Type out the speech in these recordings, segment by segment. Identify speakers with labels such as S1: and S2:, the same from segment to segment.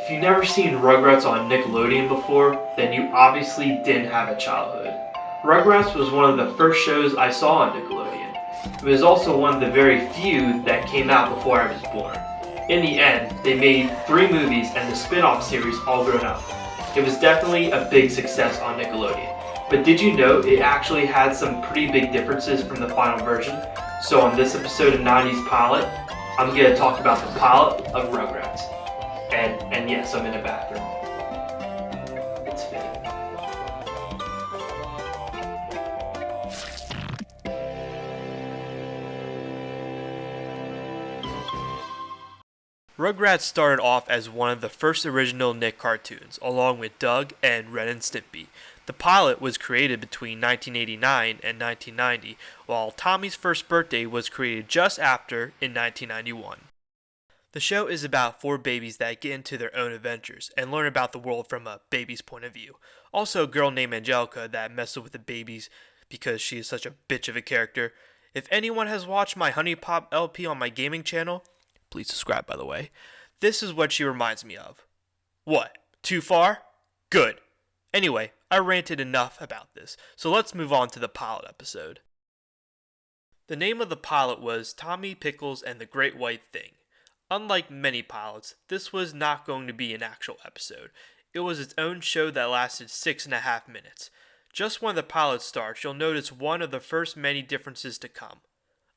S1: If you've never seen Rugrats on Nickelodeon before, then you obviously didn't have a childhood. Rugrats was one of the first shows I saw on Nickelodeon. It was also one of the very few that came out before I was born. In the end, they made 3 movies and the spin-off series all grown up. It was definitely a big success on Nickelodeon. But did you know it actually had some pretty big differences from the final version? So on this episode of 90's Pilot, I'm going to talk about the pilot of Rugrats. And yes, I'm in a bathroom. It's fitting. Rugrats started off as one of the first original Nick cartoons, along with Doug and Ren and Stimpy. The pilot was created between 1989 and 1990, while Tami's first birthday was created just after in 1991. The show is about 4 babies that get into their own adventures and learn about the world from a baby's point of view. Also a girl named Angelica that messes with the babies because she is such a bitch of a character. If anyone has watched my Honey Pop LP on my gaming channel, please subscribe by the way, this is what she reminds me of. What? Too far? Good. Anyway, I ranted enough about this, so let's move on to the pilot episode. The name of the pilot was Tami, Pickles, and the Great White Thing. Unlike many pilots, this was not going to be an actual episode. It was its own show that lasted 6.5 minutes. Just when the pilot starts, you'll notice one of the first many differences to come.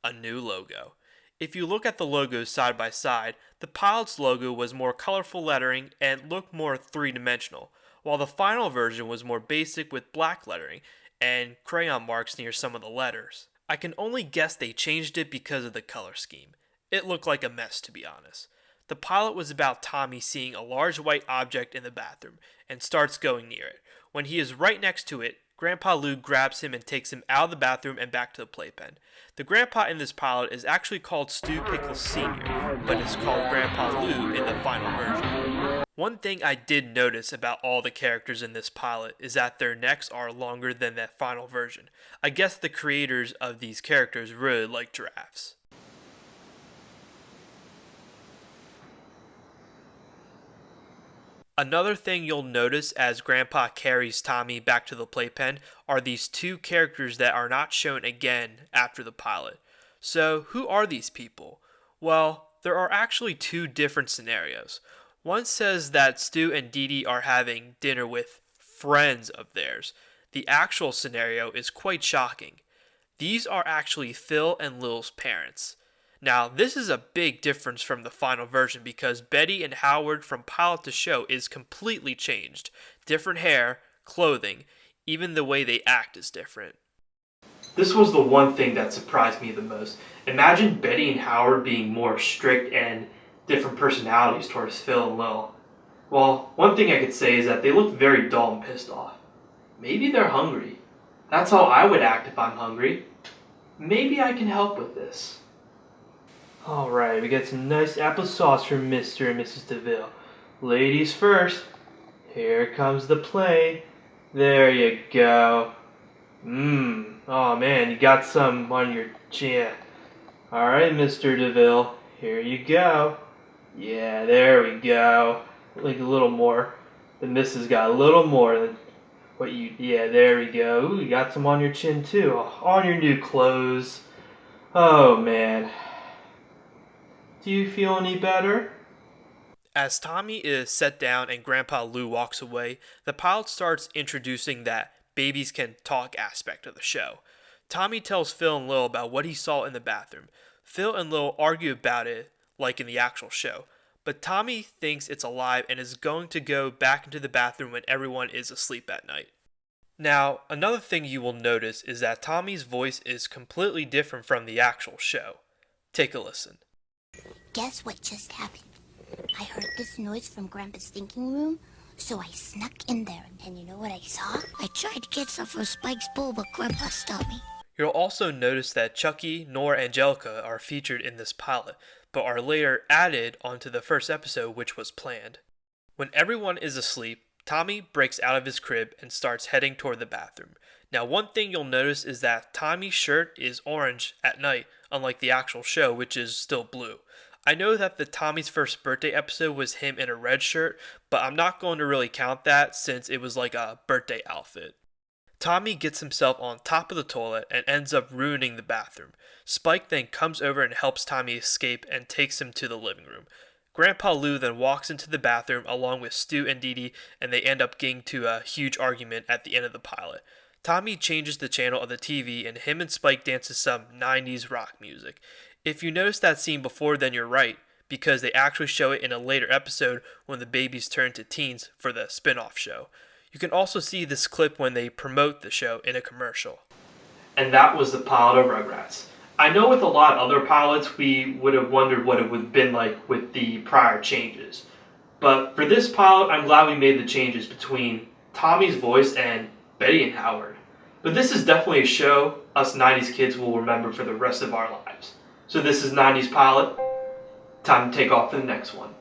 S1: A new logo. If you look at the logos side by side, the pilot's logo was more colorful lettering and looked more three-dimensional, while the final version was more basic with black lettering and crayon marks near some of the letters. I can only guess they changed it because of the color scheme. It looked like a mess, to be honest. The pilot was about Tami seeing a large white object in the bathroom and starts going near it. When he is right next to it, Grandpa Lou grabs him and takes him out of the bathroom and back to the playpen. The grandpa in this pilot is actually called Stu Pickles Sr., but is called Grandpa Lou in the final version. One thing I did notice about all the characters in this pilot is that their necks are longer than that final version. I guess the creators of these characters really like giraffes. Another thing you'll notice as Grandpa carries Tami back to the playpen are these 2 characters that are not shown again after the pilot. So, who are these people? Well, there are actually 2 different scenarios. One says that Stu and Dee Dee are having dinner with friends of theirs. The actual scenario is quite shocking. These are actually Phil and Lil's parents. Now, this is a big difference from the final version because Betty and Howard from pilot to show is completely changed. Different hair, clothing, even the way they act is different. This was the one thing that surprised me the most. Imagine Betty and Howard being more strict and different personalities towards Phil and Lil. Well, one thing I could say is that they look very dull and pissed off. Maybe they're hungry. That's how I would act if I'm hungry. Maybe I can help with this. Alright, we got some nice applesauce from Mr. and Mrs. DeVille. Ladies first. Here comes the plate. There you go. Oh man, you got some on your chin. Alright, Mr. DeVille. Here you go. Yeah, there we go. Like a little more. The Mrs. got a little more than what you... Yeah, there we go. Ooh, you got some on your chin too. On your new clothes. Oh man. Do you feel any better? As Tami is set down and Grandpa Lou walks away, the pilot starts introducing that babies can talk aspect of the show. Tami tells Phil and Lil about what he saw in the bathroom. Phil and Lil argue about it like in the actual show, but Tami thinks it's alive and is going to go back into the bathroom when everyone is asleep at night. Now, another thing you will notice is that Tami's voice is completely different from the actual show. Take a listen.
S2: Guess what just happened? I heard this noise from Grandpa's thinking room, so I snuck in there, and you know what I saw? I tried to get some from Spike's bowl, but Grandpa stopped me.
S1: You'll also notice that Chucky nor Angelica are featured in this pilot, but are later added onto the first episode which was planned. When everyone is asleep, Tami breaks out of his crib and starts heading toward the bathroom. Now one thing you'll notice is that Tami's shirt is orange at night, unlike the actual show which is still blue. I know that the Tommy's first birthday episode was him in a red shirt, but I'm not going to really count that since it was like a birthday outfit. Tommy gets himself on top of the toilet and ends up ruining the bathroom. Spike then comes over and helps Tommy escape and takes him to the living room. Grandpa Lou then walks into the bathroom along with Stu and Dee Dee, and they end up getting to a huge argument at the end of the pilot. Tommy changes the channel of the TV and him and Spike dance to some 90's rock music. If you noticed that scene before, then you're right, because they actually show it in a later episode when the babies turn to teens for the spin-off show. You can also see this clip when they promote the show in a commercial. And that was the pilot of Rugrats. I know with a lot of other pilots we would have wondered what it would have been like with the prior changes. But for this pilot, I'm glad we made the changes between Tommy's voice and Betty and Howard. But this is definitely a show us 90's kids will remember for the rest of our lives. So this is 90's Pilot. Time to take off to the next one.